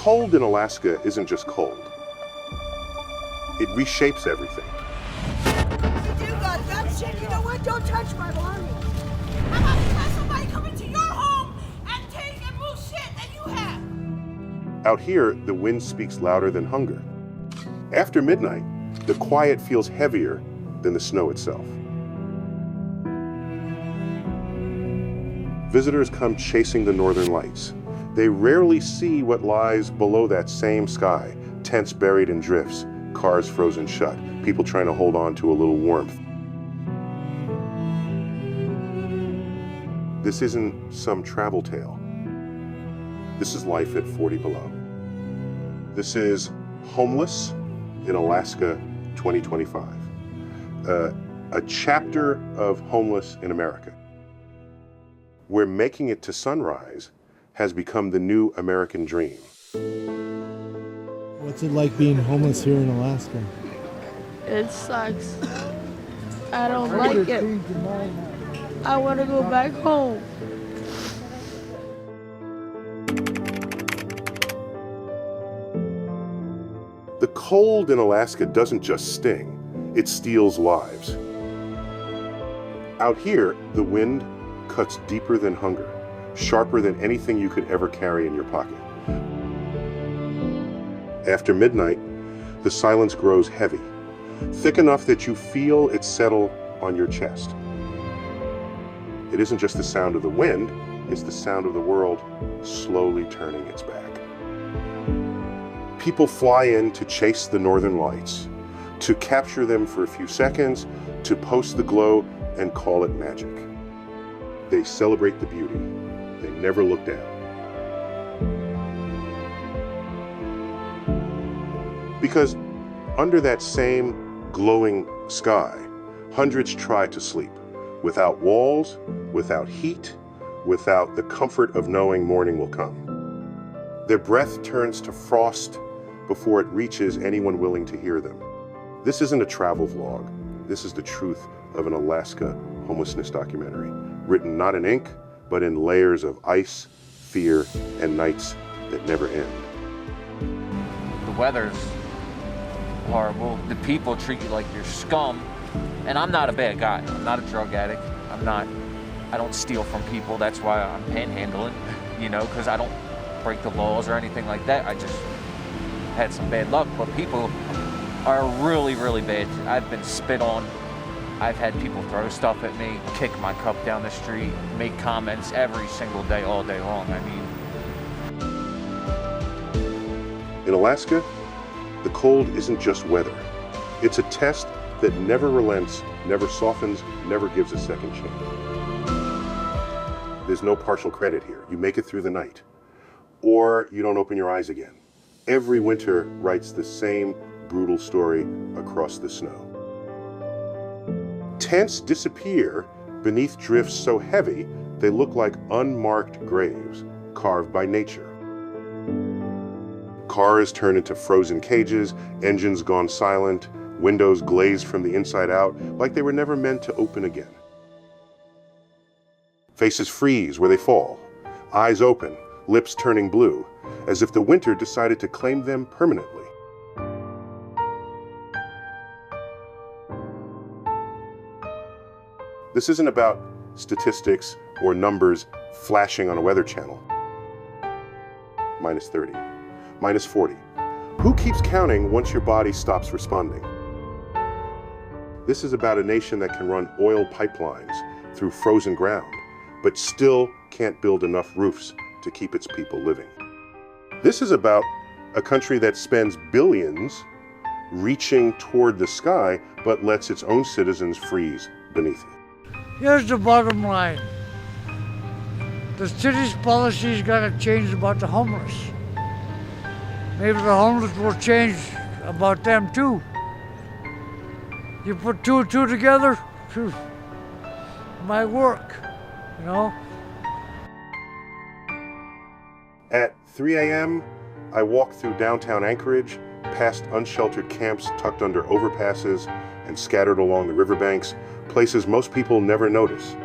cold in Alaska isn't just cold. It reshapes everything. You got that shit. You know what? Don't touch my belongings. How about you have somebody come into your home and take and move shit that you have? Out here, the wind speaks louder than hunger. After midnight, the quiet feels heavier than the snow itself. Visitors come chasing the northern lights. They rarely see what lies below that same sky, tents buried in drifts, cars frozen shut, people trying to hold on to a little warmth. This isn't some travel tale. This is life at 40 below. This is Homeless in Alaska 2025. A chapter of Homeless in America, where making it to sunrise has become the new American dream. What's it like being homeless here in Alaska? It sucks. I don't like it. I want to go back home. The cold in Alaska doesn't just sting, it steals lives. Out here, the wind cuts deeper than hunger, sharper than anything you could ever carry in your pocket. After midnight, the silence grows heavy, thick enough that you feel it settle on your chest. It isn't just the sound of the wind, it's the sound of the world slowly turning its back. People fly in to chase the northern lights, to capture them for a few seconds, to post the glow and call it magic. They celebrate the beauty. They never look down. Because under that same glowing sky, hundreds try to sleep, without walls, without heat, without the comfort of knowing morning will come. Their breath turns to frost before it reaches anyone willing to hear them. This isn't a travel vlog. This is the truth of an Alaska homelessness documentary, written not in ink, but in layers of ice, fear, and nights that never end. The weather's horrible. The people treat you like you're scum. And I'm not a bad guy. I'm not a drug addict. I don't steal from people. That's why I'm panhandling, because I don't break the laws or anything like that. I just had some bad luck. But people are really, really bad. I've been spit on. I've had people throw stuff at me, kick my cup down the street, make comments every single day, all day long. In Alaska, the cold isn't just weather. It's a test that never relents, never softens, never gives a second chance. There's no partial credit here. You make it through the night, or you don't open your eyes again. Every winter writes the same brutal story across the snow. Tents disappear beneath drifts so heavy they look like unmarked graves carved by nature. Cars turn into frozen cages, engines gone silent, windows glazed from the inside out like they were never meant to open again. Faces freeze where they fall, eyes open, lips turning blue, as if the winter decided to claim them permanently. This isn't about statistics or numbers flashing on a weather channel. Minus 30, minus 40. Who keeps counting once your body stops responding? This is about a nation that can run oil pipelines through frozen ground, but still can't build enough roofs to keep its people living. This is about a country that spends billions reaching toward the sky, but lets its own citizens freeze beneath it. Here's the bottom line. The city's policies gotta change about the homeless. Maybe the homeless will change about them too. You put two and two together, phew, might work, At 3 a.m., I walk through downtown Anchorage, past unsheltered camps tucked under overpasses and scattered along the riverbanks, places most people never notice.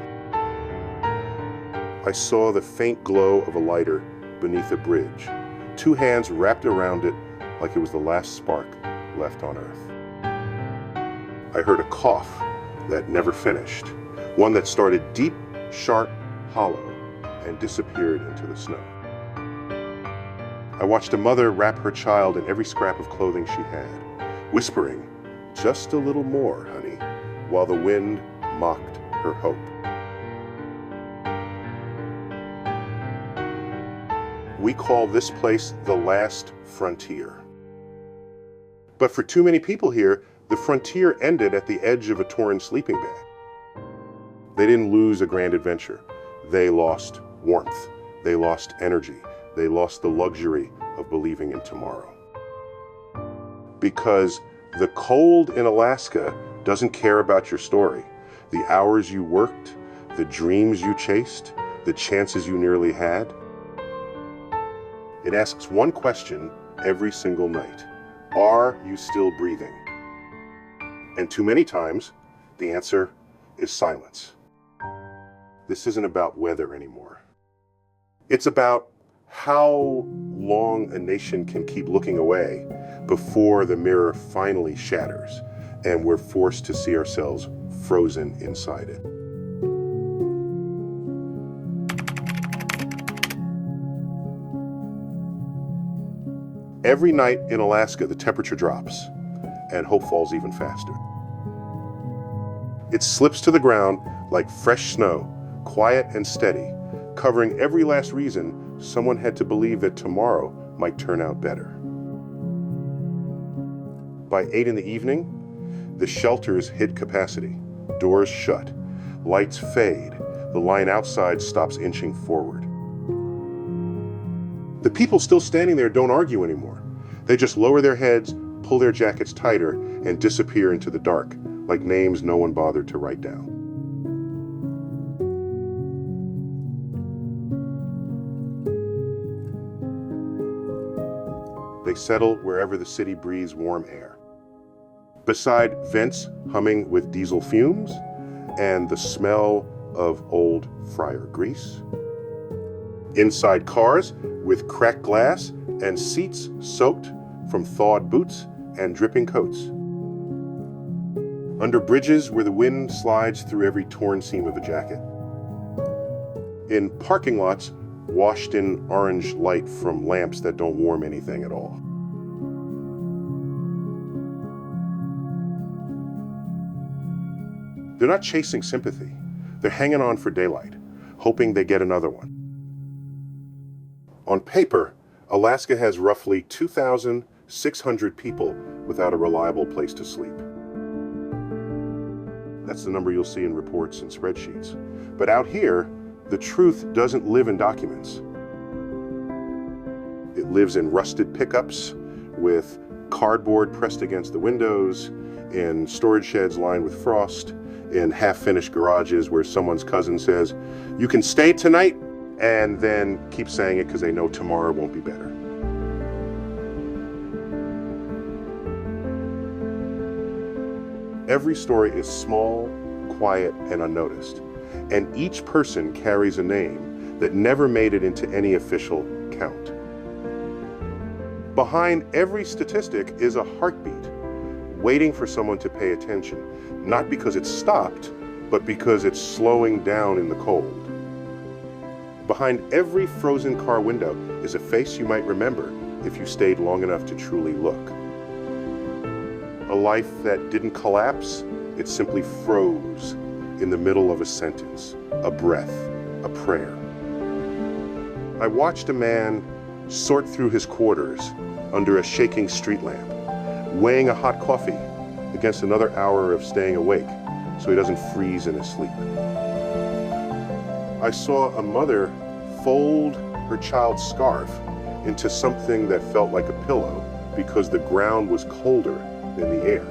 I saw the faint glow of a lighter beneath a bridge, 2 hands wrapped around it like it was the last spark left on Earth. I heard a cough that never finished, one that started deep, sharp, hollow, and disappeared into the snow. I watched a mother wrap her child in every scrap of clothing she had, whispering, "Just a little more, honey," while the wind mocked her hope. We call this place the last frontier. But for too many people here, the frontier ended at the edge of a torn sleeping bag. They didn't lose a grand adventure. They lost warmth. They lost energy. They lost the luxury of believing in tomorrow. Because the cold in Alaska doesn't care about your story. The hours you worked, the dreams you chased, the chances you nearly had. It asks one question every single night. Are you still breathing? And too many times, the answer is silence. This isn't about weather anymore. It's about how long a nation can keep looking away before the mirror finally shatters and we're forced to see ourselves frozen inside it. Every night in Alaska, the temperature drops and hope falls even faster. It slips to the ground like fresh snow, quiet and steady, covering every last reason someone had to believe that tomorrow might turn out better. By 8 in the evening, the shelters hit capacity, doors shut, lights fade, the line outside stops inching forward. The people still standing there don't argue anymore. They just lower their heads, pull their jackets tighter, and disappear into the dark, like names no one bothered to write down. They settle wherever the city breathes warm air. Beside vents humming with diesel fumes and the smell of old fryer grease. Inside cars with cracked glass and seats soaked from thawed boots and dripping coats. Under bridges where the wind slides through every torn seam of a jacket. In parking lots washed in orange light from lamps that don't warm anything at all. They're not chasing sympathy. They're hanging on for daylight, hoping they get another one. On paper, Alaska has roughly 2,600 people without a reliable place to sleep. That's the number you'll see in reports and spreadsheets. But out here, the truth doesn't live in documents. It lives in rusted pickups with cardboard pressed against the windows, in storage sheds lined with frost, in half-finished garages where someone's cousin says, "You can stay tonight," and then keep saying it because they know tomorrow won't be better. Every story is small, quiet, and unnoticed, and each person carries a name that never made it into any official count. Behind every statistic is a heartbeat, waiting for someone to pay attention, not because it's stopped, but because it's slowing down in the cold. Behind every frozen car window is a face you might remember if you stayed long enough to truly look. A life that didn't collapse, it simply froze in the middle of a sentence, a breath, a prayer. I watched a man sort through his quarters under a shaking street lamp, weighing a hot coffee against another hour of staying awake so he doesn't freeze in his sleep. I saw a mother fold her child's scarf into something that felt like a pillow because the ground was colder than the air.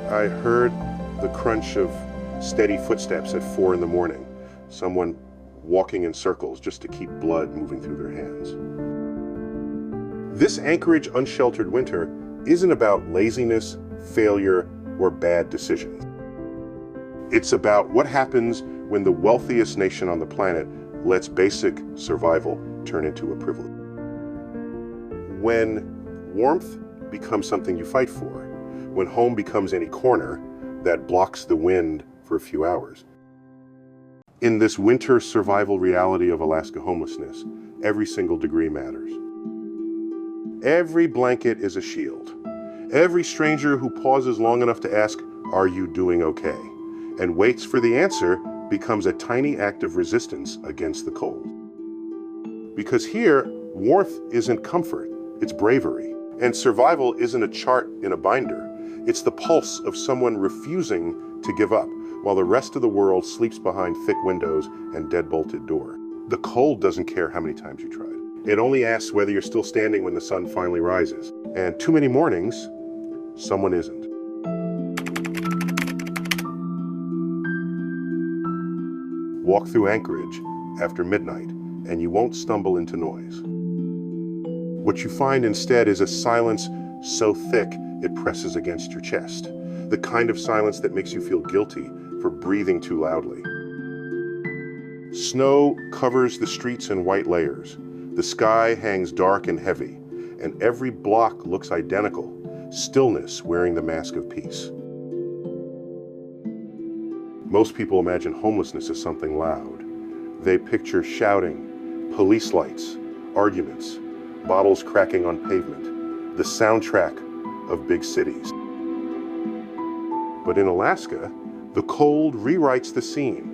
I heard the crunch of steady footsteps at 4 in the morning, someone walking in circles just to keep blood moving through their hands. This Anchorage unsheltered winter isn't about laziness, failure, or bad decisions. It's about what happens when the wealthiest nation on the planet lets basic survival turn into a privilege. When warmth becomes something you fight for, when home becomes any corner that blocks the wind for a few hours. In this winter survival reality of Alaska homelessness, every single degree matters. Every blanket is a shield. Every stranger who pauses long enough to ask, "Are you doing okay?" and waits for the answer becomes a tiny act of resistance against the cold. Because here, warmth isn't comfort, it's bravery. And survival isn't a chart in a binder. It's the pulse of someone refusing to give up while the rest of the world sleeps behind thick windows and deadbolted door. The cold doesn't care how many times you tried. It only asks whether you're still standing when the sun finally rises. And too many mornings, someone isn't. Walk through Anchorage after midnight, and you won't stumble into noise. What you find instead is a silence so thick it presses against your chest. The kind of silence that makes you feel guilty for breathing too loudly. Snow covers the streets in white layers. The sky hangs dark and heavy, and every block looks identical, stillness wearing the mask of peace. Most people imagine homelessness as something loud. They picture shouting, police lights, arguments, bottles cracking on pavement, the soundtrack of big cities. But in Alaska, the cold rewrites the scene.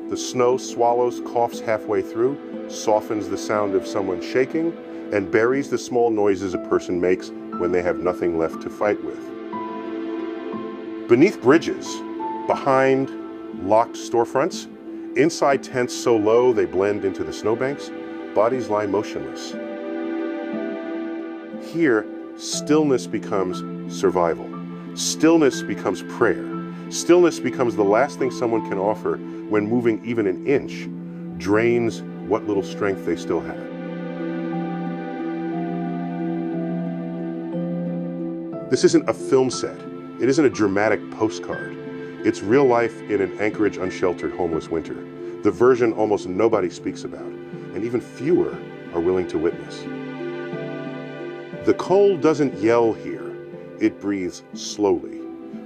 The snow swallows coughs halfway through, softens the sound of someone shaking, and buries the small noises a person makes when they have nothing left to fight with. Beneath bridges, behind locked storefronts, inside tents so low they blend into the snowbanks, bodies lie motionless. Here, stillness becomes survival. Stillness becomes prayer. Stillness becomes the last thing someone can offer when moving even an inch drains what little strength they still have. This isn't a film set. It isn't a dramatic postcard. It's real life in an Anchorage unsheltered homeless winter, the version almost nobody speaks about, and even fewer are willing to witness. The cold doesn't yell here. It breathes slowly,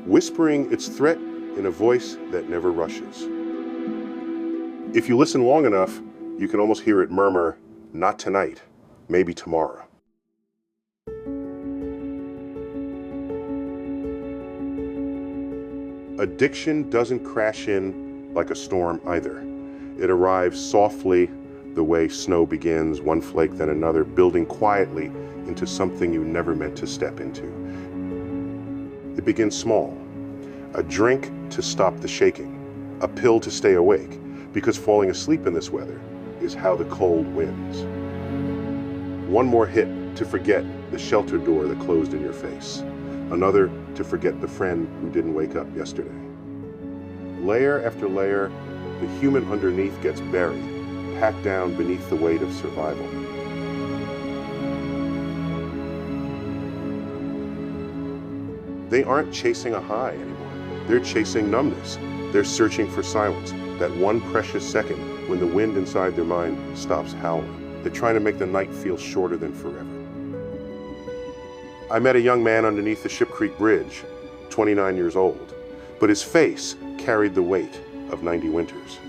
whispering its threat in a voice that never rushes. If you listen long enough, you can almost hear it murmur, "Not tonight, maybe tomorrow." Addiction doesn't crash in like a storm either. It arrives softly, the way snow begins, one flake then another, building quietly into something you never meant to step into. It begins small. A drink to stop the shaking, a pill to stay awake, because falling asleep in this weather is how the cold wins. One more hit to forget the shelter door that closed in your face. Another to forget the friend who didn't wake up yesterday. Layer after layer, the human underneath gets buried, packed down beneath the weight of survival. They aren't chasing a high anymore. They're chasing numbness. They're searching for silence, that one precious second when the wind inside their mind stops howling. They're trying to make the night feel shorter than forever. I met a young man underneath the Ship Creek Bridge, 29 years old, but his face carried the weight of 90 winters.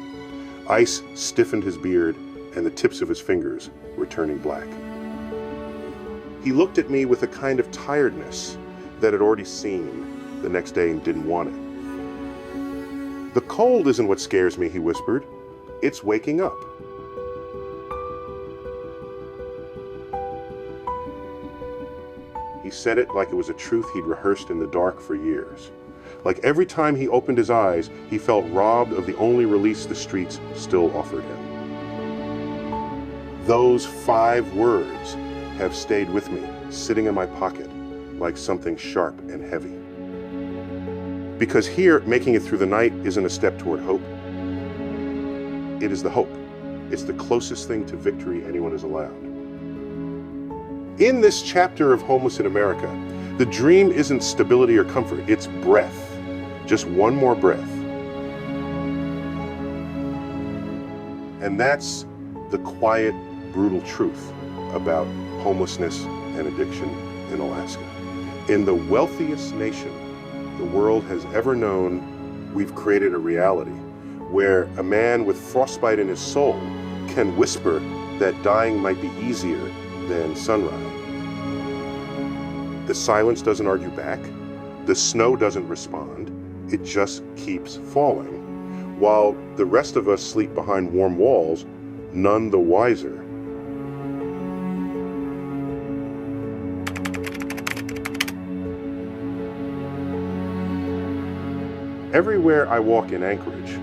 Ice stiffened his beard, and the tips of his fingers were turning black. He looked at me with a kind of tiredness that had already seen the next day and didn't want it. "The cold isn't what scares me," he whispered. "It's waking up." He said it like it was a truth he'd rehearsed in the dark for years. Like every time he opened his eyes, he felt robbed of the only release the streets still offered him. Those 5 words have stayed with me, sitting in my pocket, like something sharp and heavy. Because here, making it through the night isn't a step toward hope. It is the hope. It's the closest thing to victory anyone is allowed. In this chapter of Homeless in America, the dream isn't stability or comfort, it's breath. Just one more breath. And that's the quiet, brutal truth about homelessness and addiction in Alaska. In the wealthiest nation the world has ever known, we've created a reality where a man with frostbite in his soul can whisper that dying might be easier than sunrise. The silence doesn't argue back. The snow doesn't respond. It just keeps falling, while the rest of us sleep behind warm walls, none the wiser. Everywhere I walk in Anchorage,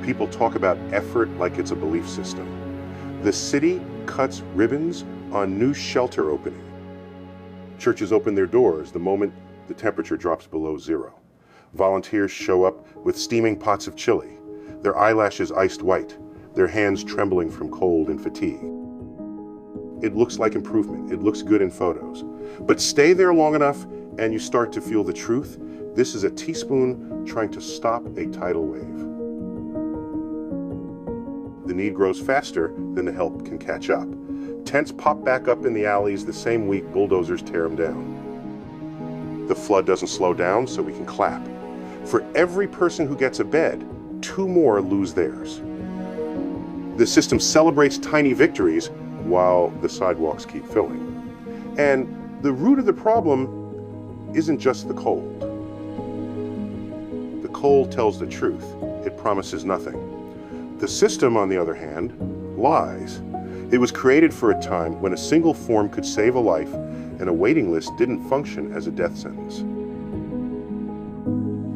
people talk about effort like it's a belief system. The city cuts ribbons on new shelter opening. Churches open their doors the moment the temperature drops below zero. Volunteers show up with steaming pots of chili, their eyelashes iced white, their hands trembling from cold and fatigue. It looks like improvement. It looks good in photos. But stay there long enough and you start to feel the truth. This is a teaspoon trying to stop a tidal wave. The need grows faster than the help can catch up. Tents pop back up in the alleys the same week bulldozers tear them down. The flood doesn't slow down, so we can clap. For every person who gets a bed, 2 more lose theirs. The system celebrates tiny victories while the sidewalks keep filling. And the root of the problem isn't just the cold. The cold tells the truth. It promises nothing. The system, on the other hand, lies. It was created for a time when a single form could save a life and a waiting list didn't function as a death sentence.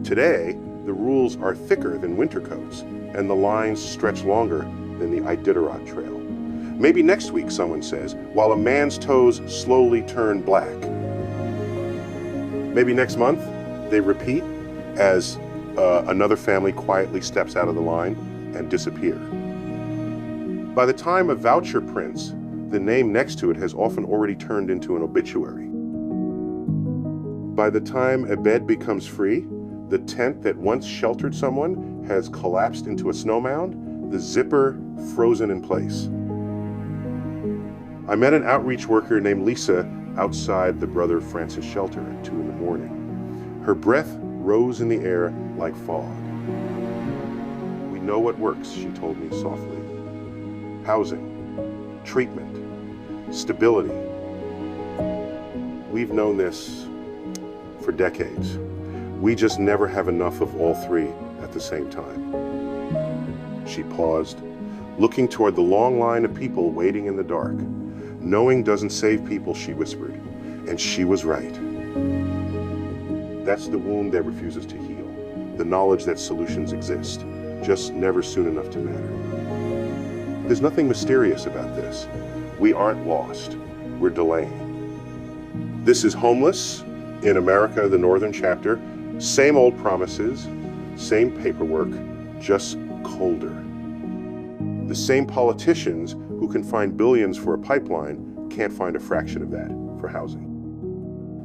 Today, the rules are thicker than winter coats, and the lines stretch longer than the Iditarod Trail. Maybe next week, someone says, while a man's toes slowly turn black. Maybe next month, they repeat as another family quietly steps out of the line and disappear. By the time a voucher prints, the name next to it has often already turned into an obituary. By the time a bed becomes free, the tent that once sheltered someone has collapsed into a snow mound, the zipper frozen in place. I met an outreach worker named Lisa outside the Brother Francis shelter at 2 a.m. Her breath rose in the air like fog. "We know what works," she told me softly. Housing, treatment, stability. We've known this for decades. We just never have enough of all 3 at the same time. She paused, looking toward the long line of people waiting in the dark. "Knowing doesn't save people," she whispered, and she was right. That's the wound that refuses to heal, the knowledge that solutions exist, just never soon enough to matter. There's nothing mysterious about this. We aren't lost. We're delaying. This is Homeless in America, the Northern Chapter. Same old promises, same paperwork, just colder. The same politicians who can find billions for a pipeline can't find a fraction of that for housing.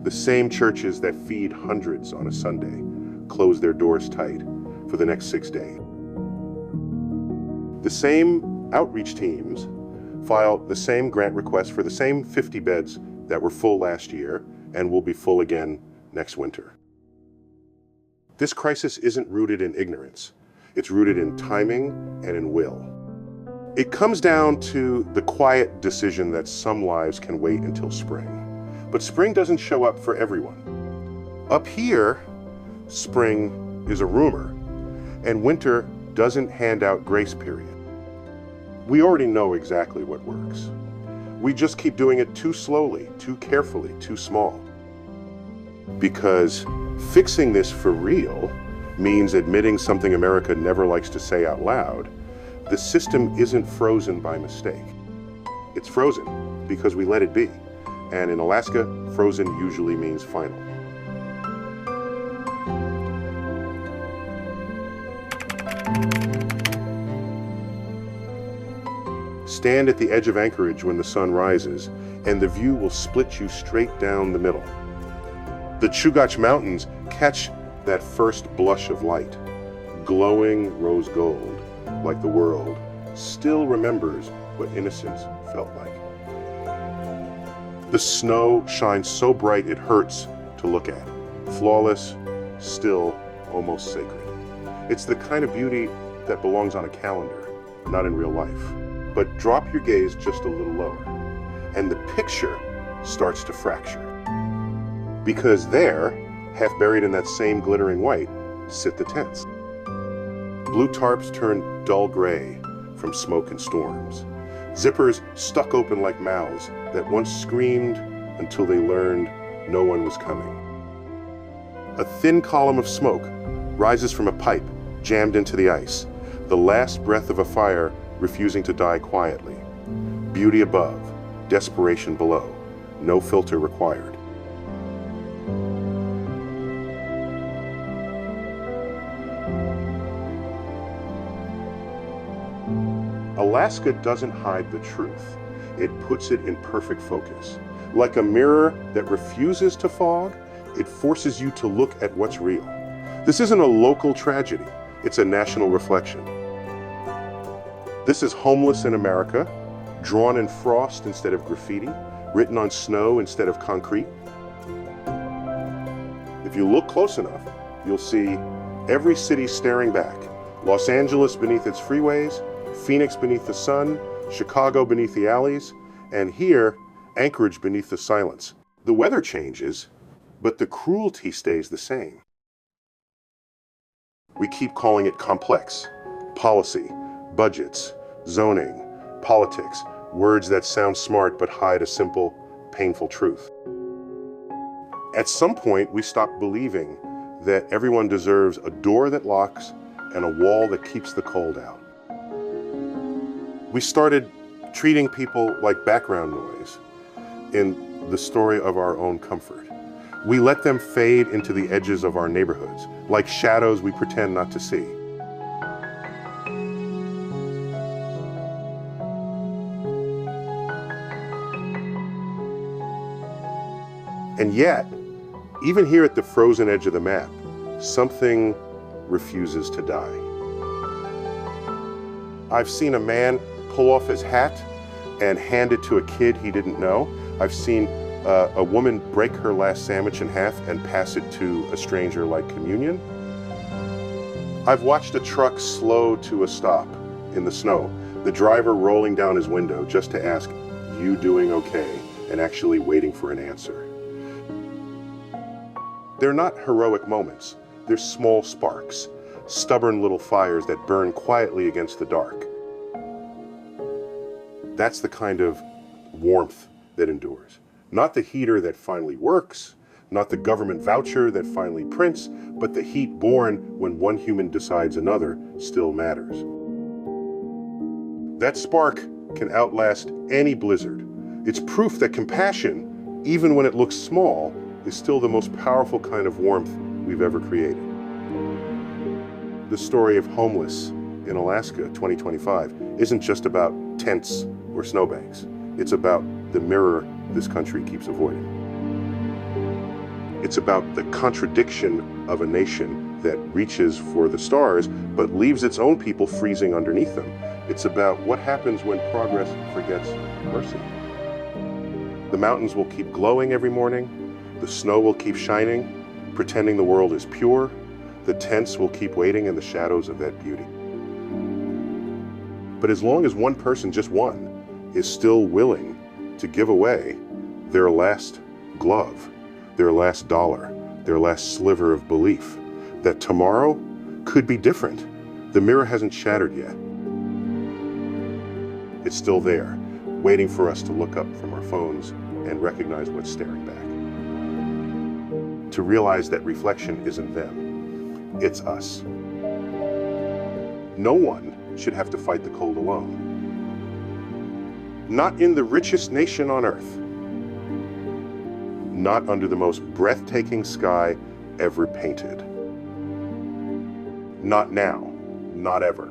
The same churches that feed hundreds on a Sunday close their doors tight for the next 6 days. The same outreach teams file the same grant requests for the same 50 beds that were full last year and will be full again next winter. This crisis isn't rooted in ignorance. It's rooted in timing and in will. It comes down to the quiet decision that some lives can wait until spring. But spring doesn't show up for everyone. Up here, spring is a rumor, and winter doesn't hand out grace period. We already know exactly what works. We just keep doing it too slowly, too carefully, too small. Because fixing this for real means admitting something America never likes to say out loud. The system isn't frozen by mistake. It's frozen because we let it be. And in Alaska, frozen usually means final. Stand at the edge of Anchorage when the sun rises, and the view will split you straight down the middle. The Chugach Mountains catch that first blush of light, glowing rose gold, like the world still remembers what innocence felt like. The snow shines so bright it hurts to look at. Flawless, still, almost sacred. It's the kind of beauty that belongs on a calendar, not in real life. But drop your gaze just a little lower, and the picture starts to fracture. Because there, half buried in that same glittering white, sit the tents. Blue tarps turn dull gray from smoke and storms. Zippers stuck open like mouths that once screamed until they learned no one was coming. A thin column of smoke rises from a pipe jammed into the ice, the last breath of a fire refusing to die quietly. Beauty above, desperation below, no filter required. Alaska doesn't hide the truth. It puts it in perfect focus. Like a mirror that refuses to fog, it forces you to look at what's real. This isn't a local tragedy, it's a national reflection. This is Homeless in America, drawn in frost instead of graffiti, written on snow instead of concrete. If you look close enough, you'll see every city staring back. Los Angeles beneath its freeways, Phoenix beneath the sun, Chicago beneath the alleys, and here, Anchorage beneath the silence. The weather changes, but the cruelty stays the same. We keep calling it complex. Policy, budgets, zoning, politics, words that sound smart but hide a simple, painful truth. At some point, we stop believing that everyone deserves a door that locks and a wall that keeps the cold out. We started treating people like background noise in the story of our own comfort. We let them fade into the edges of our neighborhoods, like shadows we pretend not to see. And yet, even here at the frozen edge of the map, something refuses to die. I've seen a man pull off his hat and hand it to a kid he didn't know. I've seen a woman break her last sandwich in half and pass it to a stranger like communion. I've watched a truck slow to a stop in the snow, the driver rolling down his window just to ask, "You doing okay?" and actually waiting for an answer. They're not heroic moments. They're small sparks, stubborn little fires that burn quietly against the dark. That's the kind of warmth that endures. Not the heater that finally works, not the government voucher that finally prints, but the heat born when one human decides another still matters. That spark can outlast any blizzard. It's proof that compassion, even when it looks small, is still the most powerful kind of warmth we've ever created. The story of Homeless in Alaska 2025 isn't just about tents or snowbanks. It's about the mirror this country keeps avoiding. It's about the contradiction of a nation that reaches for the stars but leaves its own people freezing underneath them. It's about what happens when progress forgets mercy. The mountains will keep glowing every morning. The snow will keep shining, pretending the world is pure. The tents will keep waiting in the shadows of that beauty. But as long as one person, just one, is still willing to give away their last glove, their last dollar, their last sliver of belief that tomorrow could be different, the mirror hasn't shattered yet. It's still there, waiting for us to look up from our phones and recognize what's staring back. To realize that reflection isn't them, it's us. No one should have to fight the cold alone. Not in the richest nation on earth. Not under the most breathtaking sky ever painted. Not now, not ever.